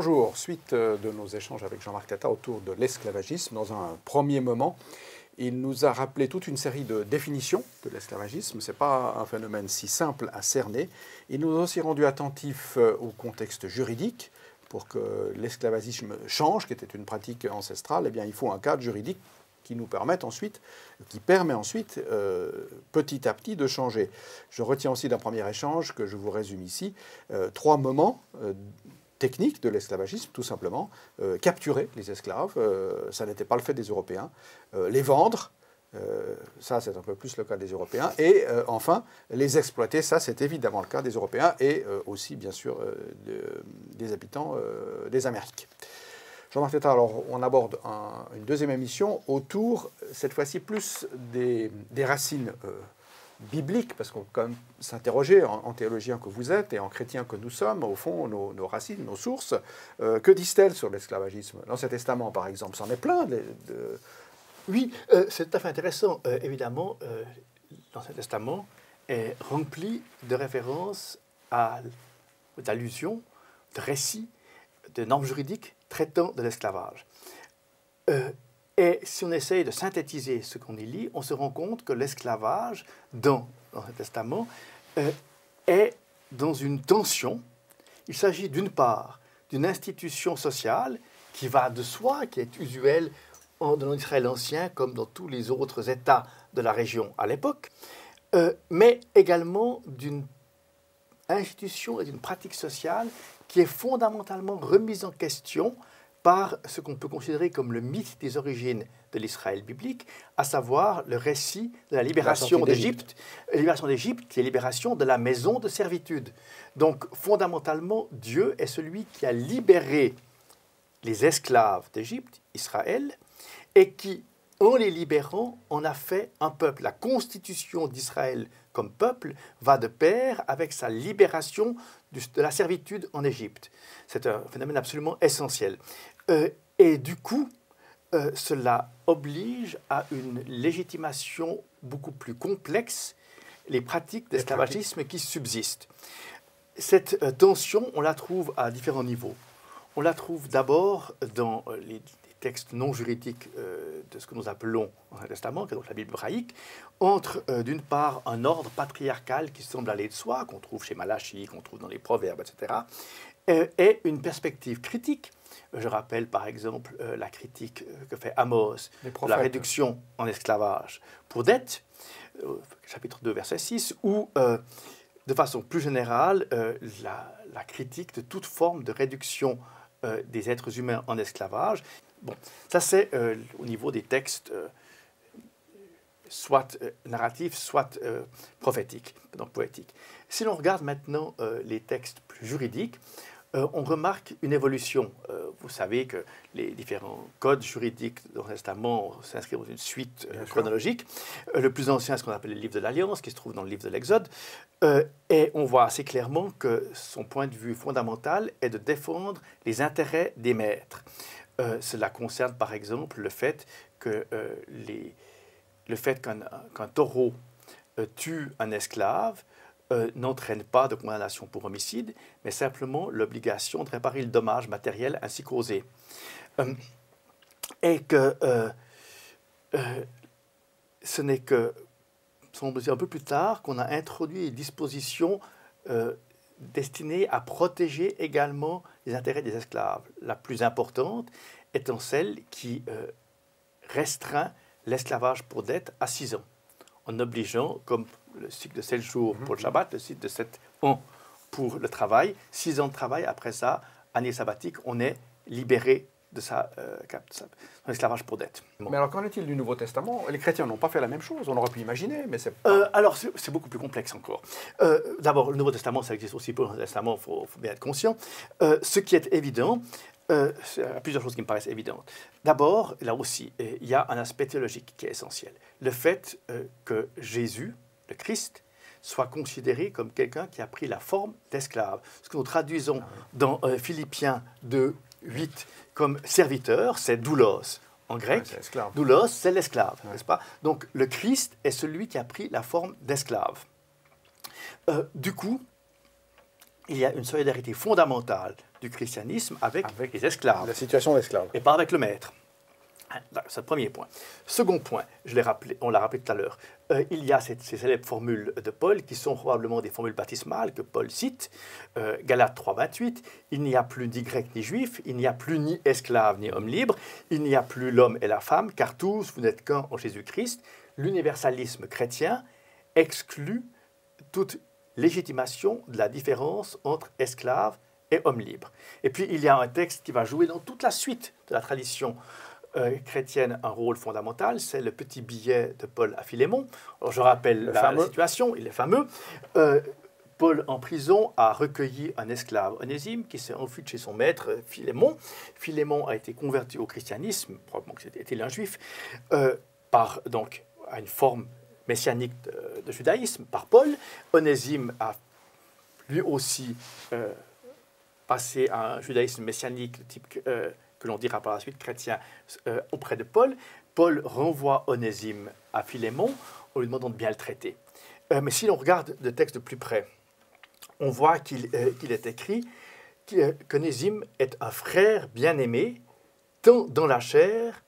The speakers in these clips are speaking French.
bonjour. Suite de nos échanges avec Jean-Marc Tata autour de l'esclavagisme, dans un premier moment, il nous a rappelé toute une série de définitions de l'esclavagisme. Ce n'est pas un phénomène si simple à cerner. Il nous a aussi rendu attentifs au contexte juridique. Pour que l'esclavagisme change, qui était une pratique ancestrale, eh bien, il faut un cadre juridique qui nous permet ensuite, petit à petit, de changer. Je retiens aussi d'un premier échange, que je vous résume ici, 3 moments techniques de l'esclavagisme, tout simplement. Capturer les esclaves, ça n'était pas le fait des Européens. Les vendre, ça c'est un peu plus le cas des Européens. Et enfin, les exploiter, ça c'est évidemment le cas des Européens et aussi, bien sûr, des habitants des Amériques. Jean-Marc Tata, alors on aborde une deuxième émission autour, cette fois-ci plus des racines bibliques, parce qu'on peut quand même s'interroger en théologien que vous êtes et en chrétien que nous sommes, au fond, nos racines, nos sources. Que disent-elles sur l'esclavagisme? L'Ancien Testament, par exemple, c'en est plein. Oui, c'est tout à fait intéressant. Évidemment, l'Ancien Testament est rempli de références d'allusions, de récits, de normes juridiques traitant de l'esclavage. Et si on essaye de synthétiser ce qu'on y lit, on se rend compte que l'esclavage dans l'Ancien Testament est dans une tension. Il s'agit d'une part d'une institution sociale qui va de soi, qui est usuelle dans l'Israël ancien comme dans tous les autres États de la région à l'époque, mais également d'une institution et d'une pratique sociale qui est fondamentalement remise en question par ce qu'on peut considérer comme le mythe des origines de l'Israël biblique, à savoir le récit de la libération d'Égypte, qui est la libération de la maison de servitude. Donc, fondamentalement, Dieu est celui qui a libéré les esclaves d'Égypte, Israël, et qui, en les libérant, en a fait un peuple. La constitution d'Israël comme peuple va de pair avec sa libération de la servitude en Égypte. C'est un phénomène absolument essentiel. Et du coup, cela oblige à une légitimation beaucoup plus complexe les pratiques d'esclavagisme qui subsistent. Cette tension, on la trouve à différents niveaux. On la trouve d'abord dans les textes non juridiques de ce que nous appelons l'Ancien Testament, qui est donc la Bible hébraïque, entre d'une part un ordre patriarcal qui semble aller de soi, qu'on trouve chez Malachie, qu'on trouve dans les Proverbes, etc., et une perspective critique. Je rappelle par exemple la critique que fait Amos de la réduction en esclavage pour dette, chapitre 2, verset 6, ou de façon plus générale la critique de toute forme de réduction des êtres humains en esclavage. Bon, ça c'est au niveau des textes soit narratifs, soit prophétiques, donc poétiques. Si l'on regarde maintenant les textes plus juridiques, on remarque une évolution. Vous savez que les différents codes juridiques dans le Testament s'inscrivent dans une suite chronologique. Le plus ancien est ce qu'on appelle le livre de l'Alliance, qui se trouve dans le livre de l'Exode. Et on voit assez clairement que son point de vue fondamental est de défendre les intérêts des maîtres. Cela concerne par exemple le fait qu'un taureau tue un esclave n'entraîne pas de condamnation pour homicide, mais simplement l'obligation de réparer le dommage matériel ainsi causé. Et que ce n'est que, semble-t-il, un peu plus tard qu'on a introduit des dispositions destinées à protéger également les intérêts des esclaves. La plus importante étant celle qui restreint l'esclavage pour dette à 6 ans, en obligeant, comme le cycle de 7 jours pour le Shabbat, le cycle de 7 ans pour le travail, 6 ans de travail, après ça, année sabbatique, on est libéré de son esclavage pour dette. Bon. Mais alors, qu'en est-il du Nouveau Testament? Les chrétiens n'ont pas fait la même chose, on aurait pu imaginer, mais c'est pas... alors, c'est beaucoup plus complexe encore. D'abord, le Nouveau Testament, ça existe aussi pour le Nouveau Testament, il faut bien être conscient. Ce qui est évident, il y a plusieurs choses qui me paraissent évidentes. D'abord, là aussi, il y a un aspect théologique qui est essentiel. Le fait que Jésus, le Christ, soit considéré comme quelqu'un qui a pris la forme d'esclave. Ce que nous traduisons dans Philippiens 2, 8 comme serviteur, c'est doulos en grec. Doulos, c'est l'esclave, n'est-ce pas? Donc le Christ est celui qui a pris la forme d'esclave. Du coup, il y a une solidarité fondamentale du christianisme avec les esclaves. La situation d'esclave. Et pas avec le maître. C'est le premier point. Second point, on l'a rappelé tout à l'heure, il y a ces célèbres formules de Paul qui sont probablement des formules baptismales que Paul cite. Galates 3, 28, il n'y a plus ni grec ni juif, il n'y a plus ni esclave ni homme libre, il n'y a plus l'homme et la femme, car tous vous n'êtes qu'un en Jésus-Christ. L'universalisme chrétien exclut toute légitimation de la différence entre esclave et homme libre. Et puis il y a un texte qui va jouer dans toute la suite de la tradition chrétienne un rôle fondamental, c'est le petit billet de Paul à Philémon. Alors, je rappelle la situation, il est fameux. Paul, en prison, a recueilli un esclave, Onésime, qui s'est enfui de chez son maître, Philémon. Philémon a été converti au christianisme, probablement que c'était un juif, donc, à une forme messianique de judaïsme, par Paul. Onésime a lui aussi passé à un judaïsme messianique de type que l'on dira par la suite chrétien auprès de Paul. Paul renvoie Onésime à Philémon en lui demandant de bien le traiter. Mais si l'on regarde le texte de plus près, on voit qu'il est écrit qu'Onésime est un frère bien-aimé, tant dans la chair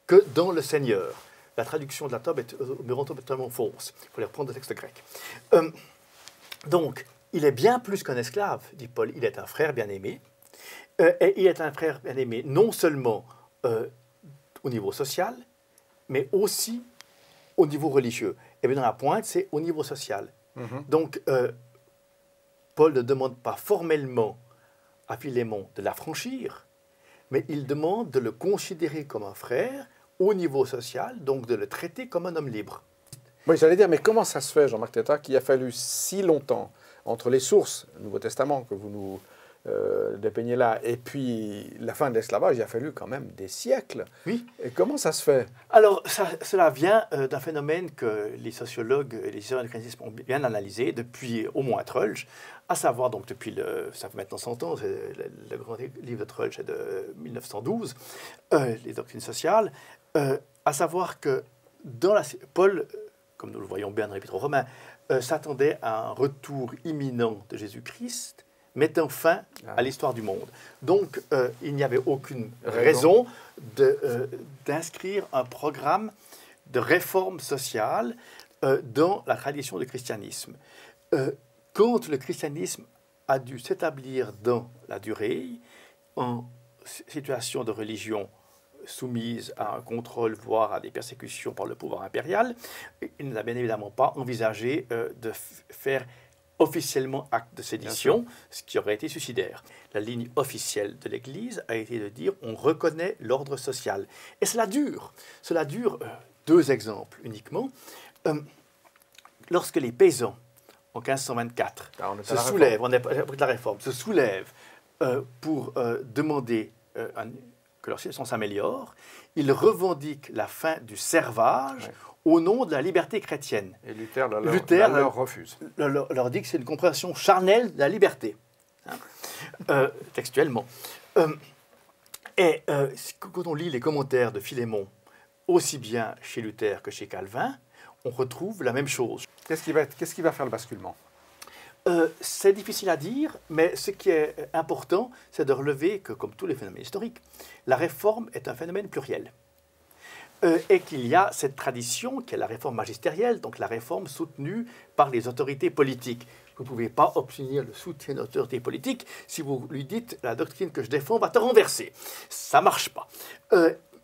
que dans le Seigneur. La traduction de la Tobe est totalement fausse. Il faut les reprendre le texte grec. Donc, il est bien plus qu'un esclave, dit Paul. Il est un frère bien-aimé. Et il est un frère bien-aimé non seulement au niveau social, mais aussi au niveau religieux. Et bien dans la pointe, c'est au niveau social. Donc, Paul ne demande pas formellement à Philémon de l'affranchir, mais il demande de le considérer comme un frère au niveau social, donc de le traiter comme un homme libre. Oui, j'allais dire, mais comment ça se fait, Jean-Marc Tétart, qu'il a fallu si longtemps entre les sources du Nouveau Testament que vous nous dépeignez là, et puis la fin de l'esclavage, il a fallu quand même des siècles. Oui. Et comment ça se fait? Alors, cela vient d'un phénomène que les sociologues et les historiens du christianisme ont bien analysé depuis au moins Trulch, à savoir, donc depuis ça fait maintenant 100 ans, le grand livre de Trulch est de 1912, les doctrines sociales, à savoir que Paul, comme nous le voyons bien dans l'Épître aux Romains, s'attendait à un retour imminent de Jésus-Christ, mettant fin à l'histoire du monde. Donc, il n'y avait aucune raison d'inscrire un programme de réforme sociale dans la tradition du christianisme. Quand le christianisme a dû s'établir dans la durée, en situation de religion soumise à un contrôle, voire à des persécutions par le pouvoir impérial, il n'a bien évidemment pas envisagé de faire officiellement acte de sédition, ce qui aurait été suicidaire. La ligne officielle de l'Église a été de dire on reconnaît l'ordre social. Et cela dure. Cela dure, deux exemples uniquement. Lorsque les paysans, en 1524, se soulèvent, on est après de la Réforme, se soulèvent pour demander que leur situation s'améliore, ils revendiquent la fin du servage au nom de la liberté chrétienne. Et Luther leur refuse. Leur dit que c'est une compréhension charnelle de la liberté, textuellement. Quand on lit les commentaires de Philémon, aussi bien chez Luther que chez Calvin, on retrouve la même chose. Qu'est-ce qui va faire le basculement? C'est difficile à dire, mais ce qui est important, c'est de relever que, comme tous les phénomènes historiques, la réforme est un phénomène pluriel. Et qu'il y a cette tradition qui est la réforme magistérielle, donc la réforme soutenue par les autorités politiques. Vous ne pouvez pas obtenir le soutien d'une autorité politique si vous lui dites « la doctrine que je défends va te renverser ». Ça ne marche pas.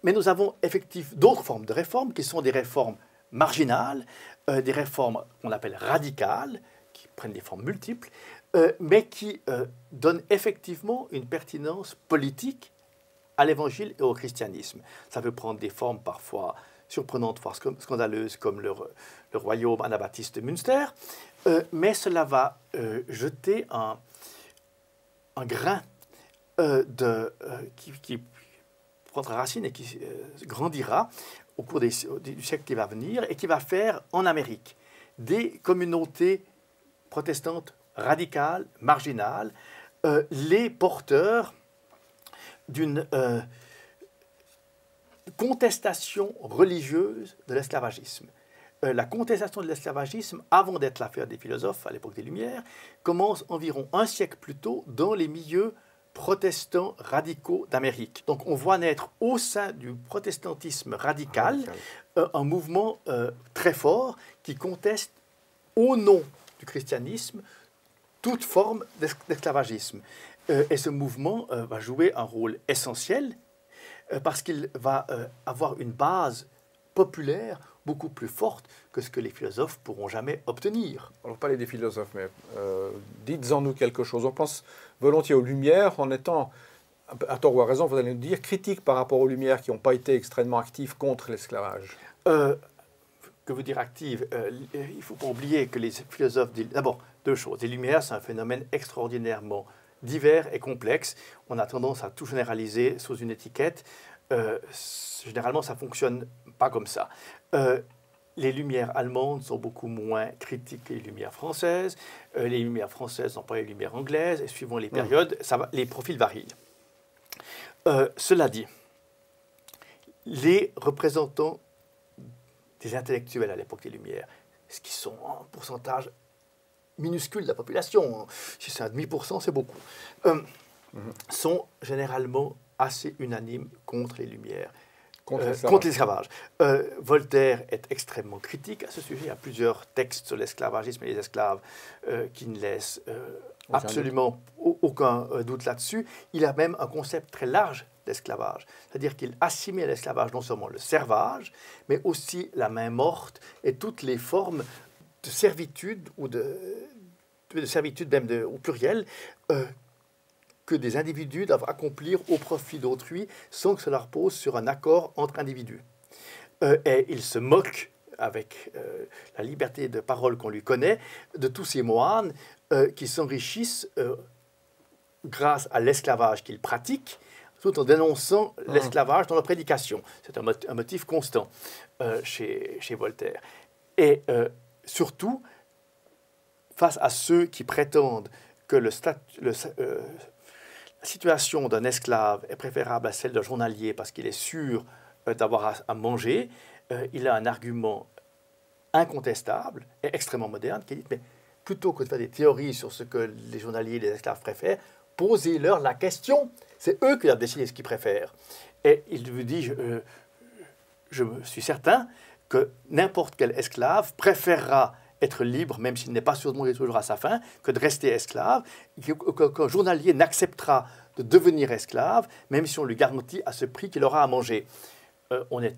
Mais nous avons effectivement d'autres formes de réformes qui sont des réformes marginales, des réformes qu'on appelle radicales, qui prennent des formes multiples, mais qui donnent effectivement une pertinence politique à l'évangile et au christianisme. Ça peut prendre des formes parfois surprenantes, voire scandaleuses, comme le royaume anabaptiste de Münster, mais cela va jeter un grain qui prendra racine et qui grandira au cours du siècle qui va venir et qui va faire en Amérique des communautés protestantes radicales, marginales, les porteurs d'une contestation religieuse de l'esclavagisme. la contestation de l'esclavagisme, avant d'être l'affaire des philosophes à l'époque des Lumières, commence environ un siècle plus tôt dans les milieux protestants radicaux d'Amérique. Donc on voit naître au sein du protestantisme radical un mouvement très fort qui conteste au nom du christianisme toute forme d'esclavagisme. Et ce mouvement va jouer un rôle essentiel parce qu'il va avoir une base populaire beaucoup plus forte que ce que les philosophes pourront jamais obtenir. On va parler des philosophes, mais dites-en-nous quelque chose. On pense volontiers aux Lumières en étant, à tort ou à raison, vous allez nous dire, critique par rapport aux Lumières qui n'ont pas été extrêmement actives contre l'esclavage. Que veut dire active? Il ne faut pas oublier que les philosophes... D'abord, deux choses. Les Lumières, c'est un phénomène extraordinairement divers et complexe. On a tendance à tout généraliser sous une étiquette. Généralement, ça ne fonctionne pas comme ça. Les Lumières allemandes sont beaucoup moins critiques que les Lumières françaises. Les Lumières françaises sont pas les Lumières anglaises. Et suivant les périodes, les profils varient. Cela dit, les représentants des intellectuels à l'époque des Lumières, ce qui sont un pourcentage minuscule de la population, si c'est 0,5%, c'est beaucoup, sont généralement assez unanimes contre les Lumières. Contre l'esclavage. Voltaire est extrêmement critique à ce sujet. Il y a plusieurs textes sur l'esclavagisme et les esclaves qui ne laissent absolument aucun doute là-dessus. Il a même un concept très large d'esclavage. C'est-à-dire qu'il assimile à l'esclavage non seulement le servage, mais aussi la main morte et toutes les formes de servitude ou de servitude même au pluriel que des individus doivent accomplir au profit d'autrui sans que cela repose sur un accord entre individus. Et il se moque, avec la liberté de parole qu'on lui connaît, de tous ces moines qui s'enrichissent grâce à l'esclavage qu'ils pratiquent, tout en dénonçant l'esclavage dans leur prédication. C'est un motif constant chez Voltaire. Et surtout, face à ceux qui prétendent que la situation d'un esclave est préférable à celle d'un journalier parce qu'il est sûr d'avoir à manger, il a un argument incontestable et extrêmement moderne qui dit « mais plutôt que de faire des théories sur ce que les journaliers et les esclaves préfèrent, posez-leur la question. C'est eux qui doivent décider ce qu'ils préfèrent. » Et il lui dit je suis certain que n'importe quel esclave préférera être libre, même s'il n'est pas sûr de mourir toujours à sa faim, que de rester esclave, qu'un journalier n'acceptera de devenir esclave, même si on lui garantit à ce prix qu'il aura à manger. On est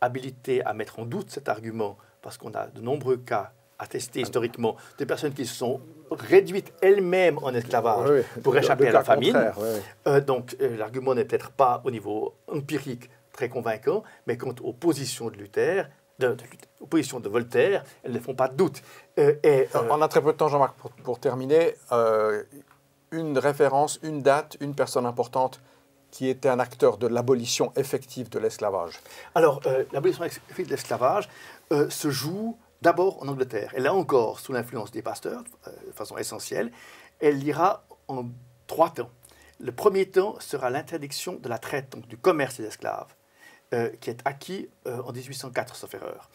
habilité à mettre en doute cet argument, parce qu'on a de nombreux cas attestés historiquement de personnes qui se sont réduites elles-mêmes en esclavage pour échapper à la famine. Donc l'argument n'est peut-être pas au niveau empirique très convaincant, mais quant aux positions de Luther, aux positions de Voltaire, elles ne font pas de doute. On a très peu de temps, Jean-Marc, pour terminer. Une référence, une date, une personne importante qui était un acteur de l'abolition effective de l'esclavage. Alors, l'abolition effective de l'esclavage se joue d'abord en Angleterre. Et là encore, sous l'influence des pasteurs, de façon essentielle, elle ira en 3 temps. Le premier temps sera l'interdiction de la traite, donc du commerce des esclaves, qui est acquis en 1804, sauf erreur.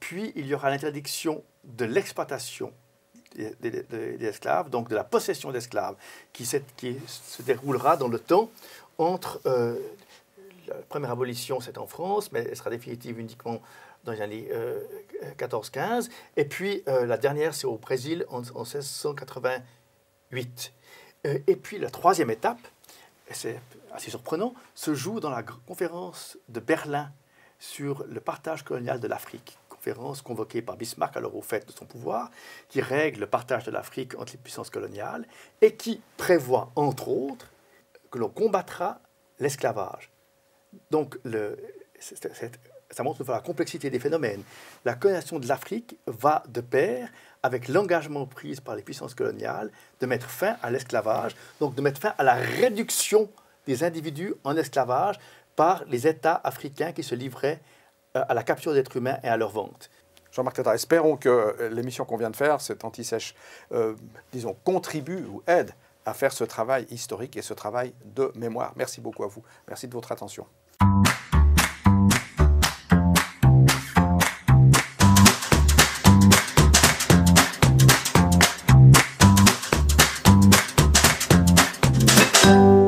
Puis, il y aura l'interdiction de l'exploitation des esclaves, donc de la possession d'esclaves, qui se déroulera dans le temps entre... la première abolition, c'est en France, mais elle sera définitive uniquement dans les années 14-15. Et puis, la dernière, c'est au Brésil, en 1688. Et puis, la troisième étape, c'est assez surprenant, se joue dans la conférence de Berlin sur le partage colonial de l'Afrique. Conférence convoquée par Bismarck, alors au fait de son pouvoir, qui règle le partage de l'Afrique entre les puissances coloniales et qui prévoit, entre autres, que l'on combattra l'esclavage. Donc, ça montre la complexité des phénomènes. La colonisation de l'Afrique va de pair avec l'engagement pris par les puissances coloniales de mettre fin à l'esclavage, donc de mettre fin à la réduction des individus en esclavage par les États africains qui se livraient à la capture d'êtres humains et à leur vente. Jean-Marc Tétart, espérons que l'émission qu'on vient de faire, cet Anti-Sèche, disons, contribue ou aide à faire ce travail historique et ce travail de mémoire. Merci beaucoup à vous. Merci de votre attention. Merci.